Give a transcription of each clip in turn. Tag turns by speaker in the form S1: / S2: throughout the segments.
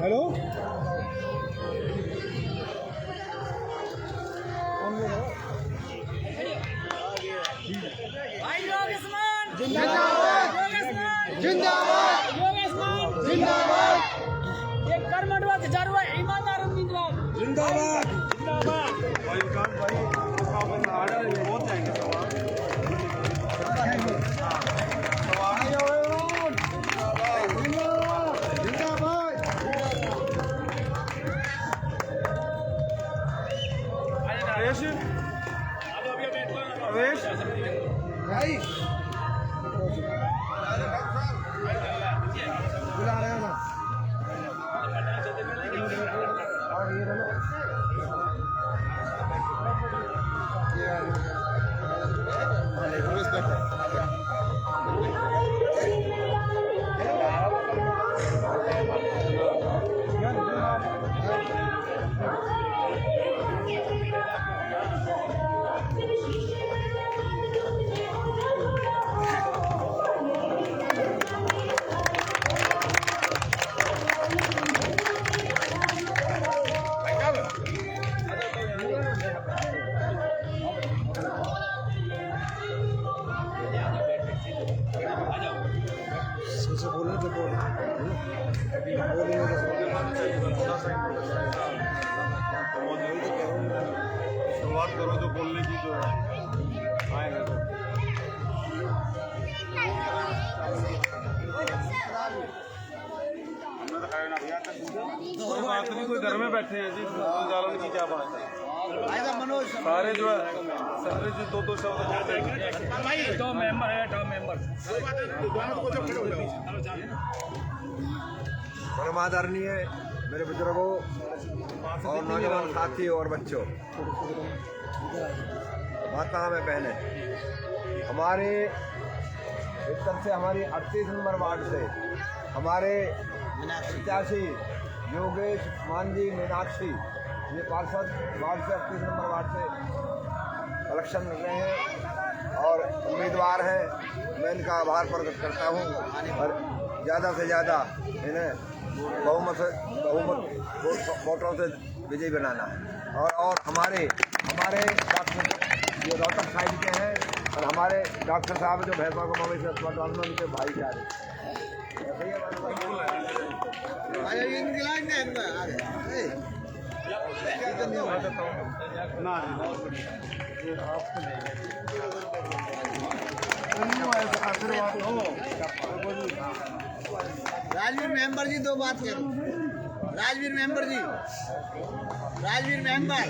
S1: Hello जिंदाबाद जिंदाबाद जिंदाबाद
S2: एक कर्मठवा जरूर ईमानदार उम्मीदवार
S1: जिंदाबाद
S3: जिंदाबाद भाई बहुत जाएंगे अवेश
S1: भाई बुला रहे हैं ना बोलने तो
S3: शुरुआत करो तो बोलने की जो आएगा तो बात नहीं, कोई घर में बैठे हैं जी, जालन की क्या बात है। सारे जो है सारे जो दो शब्द बोलते हैं।
S2: दो मेंबर है, दो मेंबर
S4: परम आदरणीय मेरे बुजुर्गों और नौजवान साथी और बच्चों, माता में बहनें, हमारे इस तरह से हमारी 38 नंबर वार्ड से हमारे प्रत्याशी योगेश मांझी मीनाक्षी ये पार्षद वार्ड से 38 नंबर वार्ड से इलेक्शन लड़ रहे हैं और उम्मीदवार हैं। मैं इनका आभार प्रकट करता हूँ और ज़्यादा से ज़्यादा इन्हें बहुमत वोटों से विजयी बनाना है। और हमारे डॉक्टर जो रोहतक साइड के हैं और हमारे डॉक्टर साहब जो भैरवा को मवेशी अस्पताल में उनके भाईचारे
S1: राजवीर मेंबर जी दो बात करो। राजवीर मेंबर जी, राजवीर मेंबर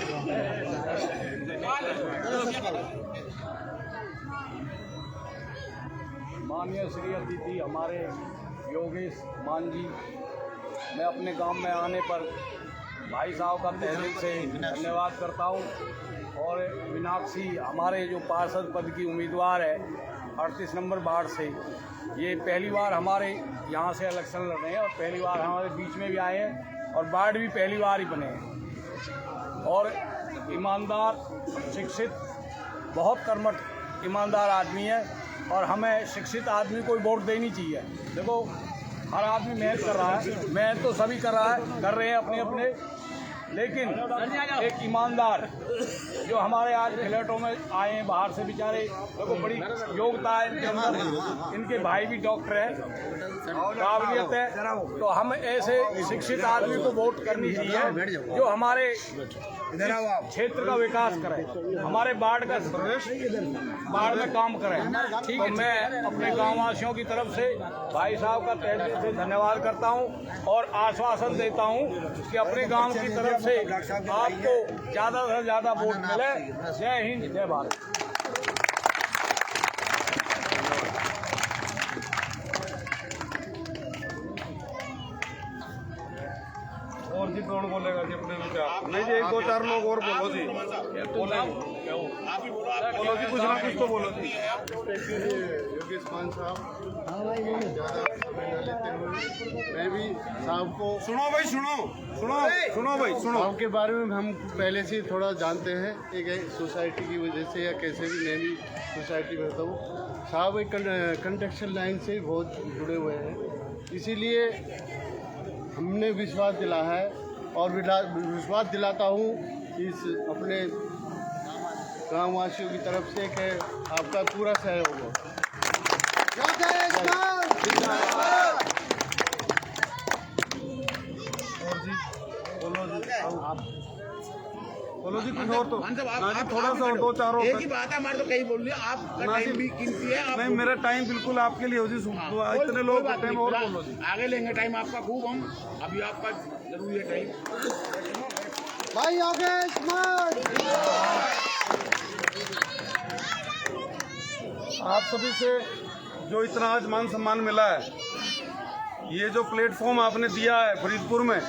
S5: माननीय श्री अतिथि हमारे योगेश मांझी, मैं अपने गांव में आने पर भाई साहब का तहे दिल से धन्यवाद करता हूं। और मीनाक्षी हमारे जो पार्षद पद की उम्मीदवार है 38 नंबर वार्ड से, ये पहली बार हमारे यहाँ से इलेक्शन लड़ रहे हैं और पहली बार हमारे बीच में भी आए हैं और वार्ड भी पहली बार ही बने हैं। और ईमानदार, शिक्षित, बहुत कर्मठ ईमानदार आदमी है और हमें शिक्षित आदमी को वोट देनी चाहिए। देखो हर आदमी मेहनत कर रहा है, मेहनत तो सभी कर रहे हैं अपने अपने, लेकिन एक ईमानदार जो हमारे आज फ्लैटों में आए हैं बाहर से, बेचारे देखो बड़ी योग्यता है इनके अंदर, इनके भाई भी डॉक्टर हैं, काबिलियत है, तो हम ऐसे शिक्षित आदमी को वोट करनी चाहिए जो हमारे क्षेत्र का विकास करे, हमारे वार्ड में काम करें। तो मैं अपने गाँव वासियों की तरफ से भाई साहब का तहे दिल से धन्यवाद करता हूं और आश्वासन देता हूं कि अपने गांव की तरफ से आपको ज़्यादा से ज़्यादा वोट मिले। जय हिंद, जय भारत।
S3: और जी कौन बोलेगा जी अपने विचार? नहीं जी, एक दो चार लोग और बोलो जी, बोलो जी, कुछ ना कुछ तो बोलो जी। योगेश मान साहब ज़्यादा समय न लेते हुए मैं भी साहब को सुनो भाई, सुनो भाई, सुनो। साहब के बारे में हम पहले से थोड़ा जानते हैं, एक सोसाइटी की वजह से या कैसे भी मैं भी सोसाइटी में रहता हूँ। साहब एक कंस्ट्रक्शन लाइन से बहुत जुड़े हुए हैं, इसीलिए हमने विश्वास दिला है और विश्वास दिलाता हूँ इस अपने गाँववासियों की तरफ से कि आपका पूरा सहयोग हो। और जी बोलो जी कुछ और तो ना जी, थोड़ा सा और 2-4
S1: एक ही बात है हमारे तो कहीं बोल लिया आपका टाइम भी कीमती है। आप
S3: नहीं, मेरा टाइम बिल्कुल आपके लिए हो जी। इतने लोग टाइम और बोलो जी।
S1: आगे लेंगे टाइम आपका खूब हम, अभी आपका जरूरी है टाइम।
S4: भाई योगेश मान
S3: आप सभी से जो इतना आज मान सम्मान मिला है, ये जो प्लेटफॉर्म आपने दिया है फरीदपुर में,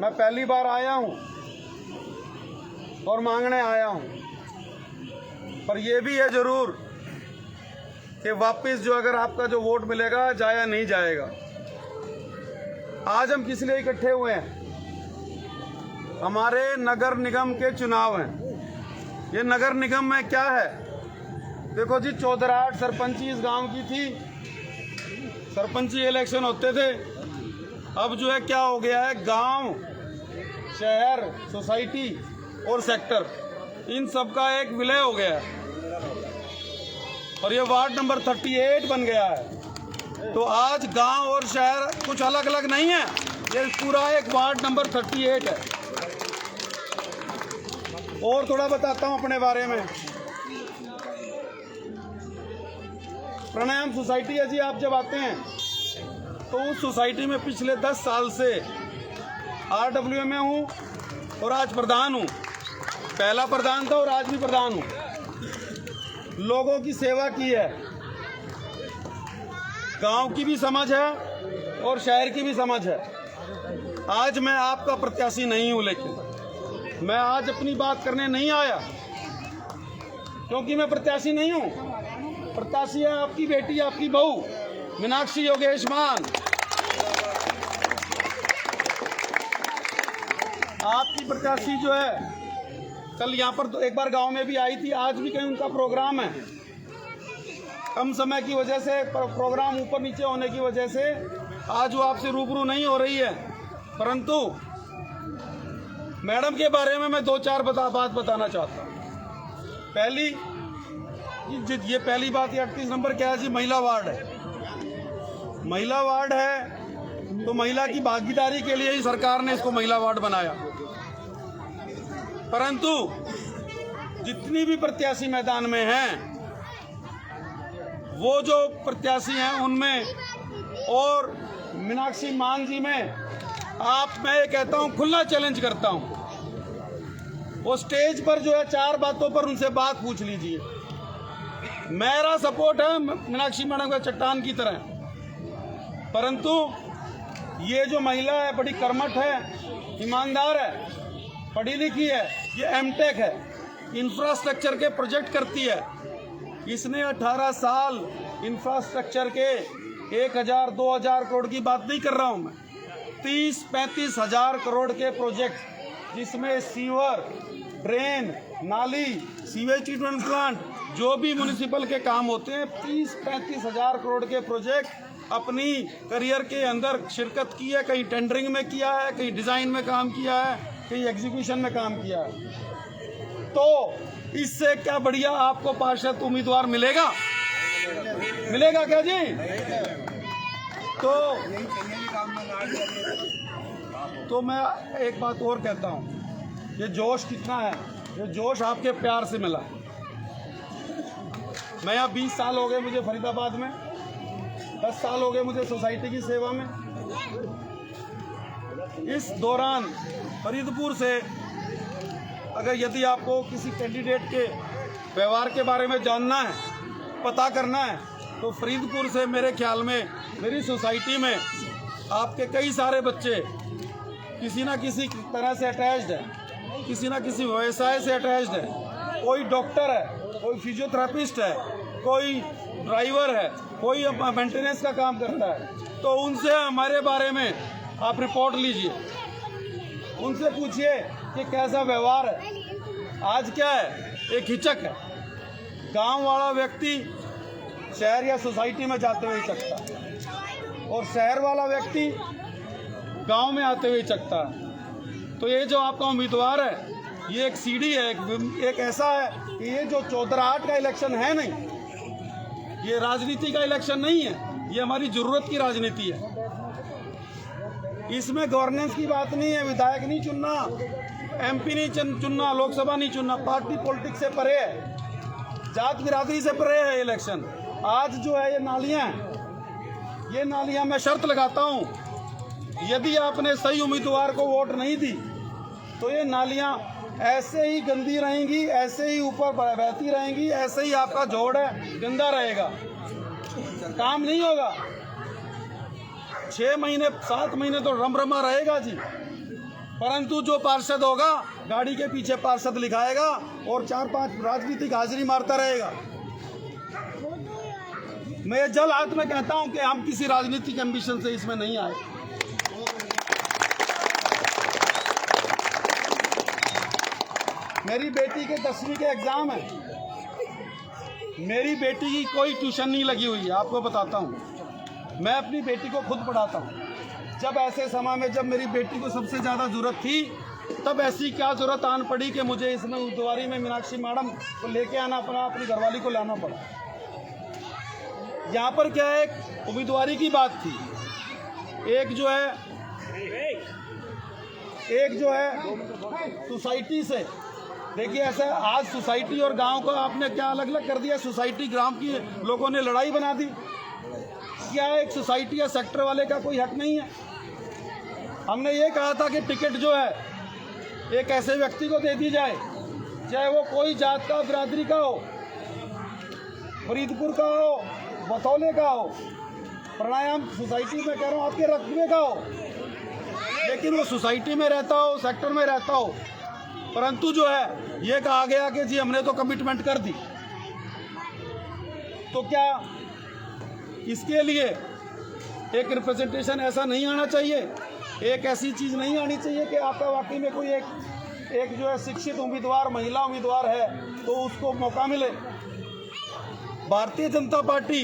S3: मैं पहली बार आया हूँ और मांगने आया हूँ, पर ये भी है जरूर कि वापस जो अगर आपका जो वोट मिलेगा जाया नहीं जाएगा। आज हम किस लिए इकट्ठे हुए हैं? हमारे नगर निगम के चुनाव हैं। ये नगर निगम में क्या है? देखो जी, चौधराहट सरपंची इस गांव की थी, सरपंची इलेक्शन होते थे। अब जो है क्या हो गया है, गांव, शहर, सोसाइटी और सेक्टर, इन सब का एक विलय हो गया है और ये वार्ड नंबर 38 बन गया है। तो आज गांव और शहर कुछ अलग अलग नहीं है, ये पूरा एक वार्ड नंबर 38 है। और थोड़ा बताता हूं अपने बारे में। प्राणायाम सोसाइटी है जी। आप जब आते हैं तो उस सोसाइटी में पिछले 10 साल से RWA में हूँ और आज प्रधान हूँ। पहला प्रधान था और आज भी प्रधान हूँ। लोगों की सेवा की है, गांव की भी समझ है और शहर की भी समझ है। आज मैं आपका प्रत्याशी नहीं हूँ, लेकिन मैं आज अपनी बात करने नहीं आया क्योंकि मैं प्रत्याशी नहीं हूँ। प्रत्याशी है आपकी बेटी, आपकी बहू मीनाक्षी योगेश मान। आपकी प्रत्याशी जो है कल यहाँ पर तो एक बार गांव में भी आई थी, आज भी कहीं उनका प्रोग्राम है। कम समय की वजह से, प्रोग्राम ऊपर नीचे होने की वजह से आज वो आपसे रूबरू नहीं हो रही है। परंतु मैडम के बारे में मैं 2-4 बात बताना चाहता हूँ। पहली, ये पहली बात, ये 38 नंबर क्या है जी, महिला वार्ड है। महिला वार्ड है तो महिला की भागीदारी के लिए ही सरकार ने इसको महिला वार्ड बनाया। परंतु जितनी भी प्रत्याशी मैदान में हैं, वो जो प्रत्याशी हैं उनमें और मीनाक्षी मान जी में मैं ये कहता हूं, खुला चैलेंज करता हूं। वो स्टेज पर जो है 4 बातों पर उनसे बात पूछ लीजिए। मेरा सपोर्ट है मीनाक्षी मैडम का चट्टान की तरह, परंतु ये जो महिला है बड़ी कर्मठ है, ईमानदार है, पढ़ी लिखी है, ये एमटेक है, इंफ्रास्ट्रक्चर के प्रोजेक्ट करती है। इसने 18 साल इंफ्रास्ट्रक्चर के 1000 2000 करोड़ की बात नहीं कर रहा हूं मैं, 30-35 हजार करोड़ के प्रोजेक्ट, जिसमें सीवर, ड्रेन, नाली, सीवेज ट्रीटमेंट प्लांट, जो भी म्युनिसिपल के काम होते हैं, 30-35 हजार करोड़ के प्रोजेक्ट अपनी करियर के अंदर शिरकत की है। कहीं टेंडरिंग में किया है, कहीं डिज़ाइन में काम किया है, कहीं एग्जीक्यूशन में काम किया है। तो इससे क्या बढ़िया आपको पार्षद उम्मीदवार मिलेगा? मिलेगा क्या जी? तो मैं एक बात और कहता हूँ, ये जोश कितना है, ये जोश आपके प्यार से मिला। मैं यहाँ 20 साल हो गए मुझे फरीदाबाद में, 10 साल हो गए मुझे सोसाइटी की सेवा में। इस दौरान फरीदपुर से अगर यदि आपको किसी कैंडिडेट के व्यवहार के बारे में जानना है, पता करना है, तो फरीदपुर से मेरे ख्याल में मेरी सोसाइटी में आपके कई सारे बच्चे किसी ना किसी तरह से अटैच्ड है, किसी ना किसी व्यवसाय से अटैच्ड है। कोई डॉक्टर है, कोई फिजियोथेरेपिस्ट है, कोई ड्राइवर है, कोई मेंटेनेंस का काम करता है। तो उनसे हमारे बारे में आप रिपोर्ट लीजिए, उनसे पूछिए कि कैसा व्यवहार है। आज क्या है, एक हिचक है, गांव वाला व्यक्ति शहर या सोसाइटी में जाते हुए हिचकता है।
S5: और शहर वाला व्यक्ति गांव में आते हुए चखता है। तो ये जो आपका उम्मीदवार है ये एक सीढ़ी है, एक ऐसा है कि ये जो चौधराहट का इलेक्शन है नहीं, ये राजनीति का इलेक्शन नहीं है, ये हमारी ज़रूरत की राजनीति है। इसमें गवर्नेंस की बात नहीं है, विधायक नहीं चुनना, एमपी नहीं चुनना, लोकसभा नहीं चुनना, पार्टी पॉलिटिक्स से परे है, जात बिरादरी से परे है इलेक्शन। आज जो है ये नालियाँ मैं शर्त लगाता हूँ, यदि आपने सही उम्मीदवार को वोट नहीं दी तो ये नालियाँ ऐसे ही गंदी रहेंगी, ऐसे ही ऊपर बहती रहेंगी, ऐसे ही आपका जोड़ है गंदा रहेगा, काम नहीं होगा। 6 महीने 7 महीने तो रमरमा रहेगा जी, परंतु जो पार्षद होगा गाड़ी के पीछे पार्षद लिखाएगा और 4-5 राजनीतिक हाजिरी मारता रहेगा। मैं जल हाथ में कहता हूं कि हम किसी राजनीतिक एम्बिशन से इसमें नहीं आए। मेरी बेटी के 10वीं के एग्जाम है, मेरी बेटी की कोई ट्यूशन नहीं लगी हुई है, आपको बताता हूँ। मैं अपनी बेटी को खुद पढ़ाता हूँ। जब ऐसे समय में जब मेरी बेटी को सबसे ज़्यादा ज़रूरत थी, तब ऐसी क्या ज़रूरत आन पड़ी कि मुझे इसमें उम्मीदवारी में मीनाक्षी मैडम को लेके आना पड़ा, अपनी घरवाली को लाना पड़ा। यहाँ पर क्या है, एक उम्मीदवारी की बात थी, एक जो है सोसाइटी से, देखिए ऐसा आज सोसाइटी और गांव को आपने क्या अलग अलग कर दिया। सोसाइटी ग्राम की लोगों ने लड़ाई बना दी। क्या एक सोसाइटी या सेक्टर वाले का कोई हक नहीं है? हमने ये कहा था कि टिकट जो है एक ऐसे व्यक्ति को दे दी जाए, चाहे वो कोई जात का बिरादरी का हो, फरीदपुर का हो, बतौले का हो, प्राणायाम सोसाइटी में कह रहा हूँ आपके रकबे का हो, लेकिन वो सोसाइटी में रहता हो, सेक्टर में रहता हो। परंतु जो है ये कहा गया कि जी हमने तो कमिटमेंट कर दी। तो क्या इसके लिए एक रिप्रेजेंटेशन ऐसा नहीं आना चाहिए, एक ऐसी चीज़ नहीं आनी चाहिए कि आपका वाकई में कोई एक जो है शिक्षित उम्मीदवार, महिला उम्मीदवार है तो उसको मौका मिले। भारतीय जनता पार्टी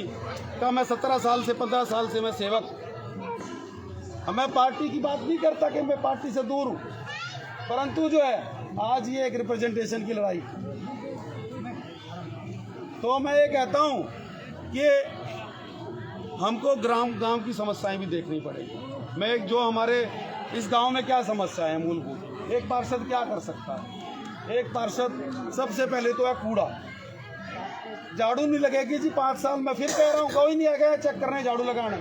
S5: का मैं 17 साल से 15 साल से मैं सेवक, मैं पार्टी की बात नहीं करता कि मैं पार्टी से दूर हूँ, परंतु जो है आज ये एक रिप्रेजेंटेशन की लड़ाई। तो मैं ये कहता हूँ कि हमको गांव की समस्याएं भी देखनी पड़ेगी। मैं जो हमारे इस गांव में क्या समस्या है मूलभूत, एक पार्षद क्या कर सकता है? एक पार्षद सबसे पहले तो है कूड़ा, झाड़ू नहीं लगेगी जी 5 साल। मैं फिर कह रहा हूँ कोई नहीं आएगा चेक करने, झाड़ू लगाने।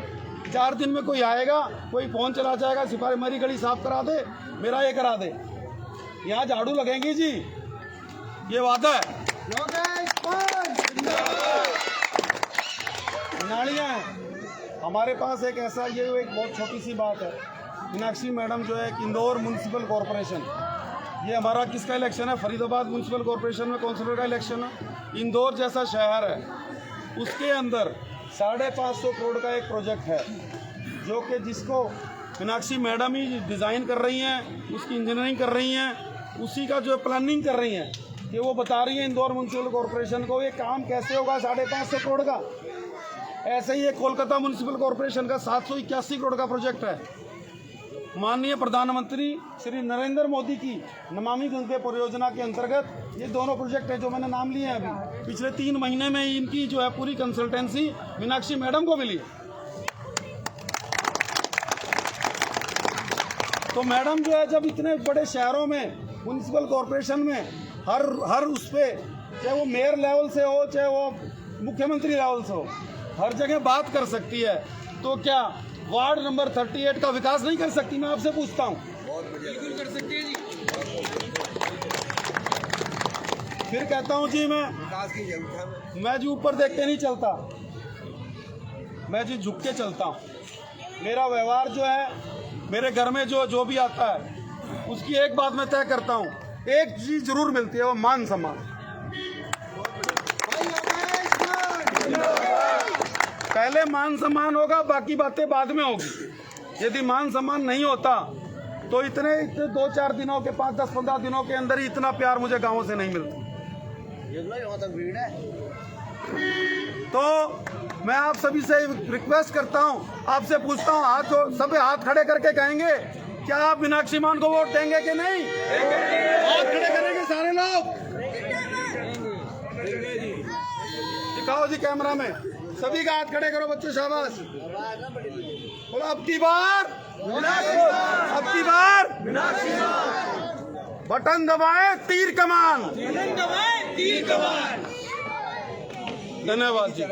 S5: 4 दिन में कोई आएगा, कोई फोन चला जाएगा, सिपाही मेरी गली साफ करा दे, मेरा ये करा दे। यहाँ झाड़ू लगेंगी जी, ये वादा है। नालियाँ हैं हमारे पास, एक ऐसा ये एक बहुत छोटी सी बात है। मीनाक्षी मैडम जो है इंदौर म्यूनसिपल कॉरपोरेशन, ये हमारा किसका इलेक्शन है? फरीदाबाद म्यूनसिपल कॉरपोरेशन में काउंसिलर का इलेक्शन है। इंदौर जैसा शहर है, उसके अंदर 550 करोड़ का एक प्रोजेक्ट है, जो कि जिसको मीनाक्षी मैडम ही डिज़ाइन कर रही हैं, उसकी इंजीनियरिंग कर रही हैं, उसी का जो प्लानिंग कर रही हैं कि वो बता रही है इंदौर म्यूनसिपल कॉरपोरेशन को ये काम कैसे होगा 550 करोड़ का। ऐसे ही एक कोलकाता म्यूनसिपल कॉरपोरेशन का 781 करोड़ का प्रोजेक्ट है। माननीय प्रधानमंत्री श्री नरेंद्र मोदी की नमामि गंगे परियोजना के अंतर्गत ये दोनों प्रोजेक्ट है जो मैंने नाम लिए हैं। अभी पिछले 3 महीने में इनकी जो है पूरी कंसल्टेंसी मीनाक्षी मैडम को मिली। तो मैडम जो है जब इतने बड़े शहरों में म्यूनसिपल कॉरपोरेशन में हर उस पर, चाहे वो मेयर लेवल से हो, चाहे वो मुख्यमंत्री लेवल से हो, हर जगह बात कर सकती है, तो क्या वार्ड नंबर 38 का विकास नहीं कर सकती? मैं आपसे पूछता हूँ। बिल्कुल कर सकती है जी। फिर कहता हूँ जी, मैं जी ऊपर देख के नहीं चलता, मैं जी झुक के चलता हूँ। मेरा व्यवहार जो है, मेरे घर में जो भी आता है उसकी एक बात मैं तय करता हूँ, एक चीज जरूर मिलती है, वो मान सम्मान। पहले मान सम्मान होगा, बाकी बातें बाद में होगी। यदि मान सम्मान नहीं होता तो इतने 2-4 दिनों के 5, 10, 15 दिनों के अंदर ही इतना प्यार मुझे गांवों से नहीं मिलता।
S1: ये लो, यहाँ तक भीड़ है।
S3: तो मैं आप सभी से रिक्वेस्ट करता हूं, आपसे पूछता हूं, हाथ जो सभी हाथ खड़े करके कहेंगे क्या आप मीनाक्षी मान को वोट देंगे कि नहीं? हाथ खड़े करेंगे सारे लोग। दिखाओ जी कैमरा में, सभी का हाथ खड़े करो बच्चों, शाबाश। बोलो अब की बार, अब की बार बटन दबाए तीर कमान। धन्यवाद जी।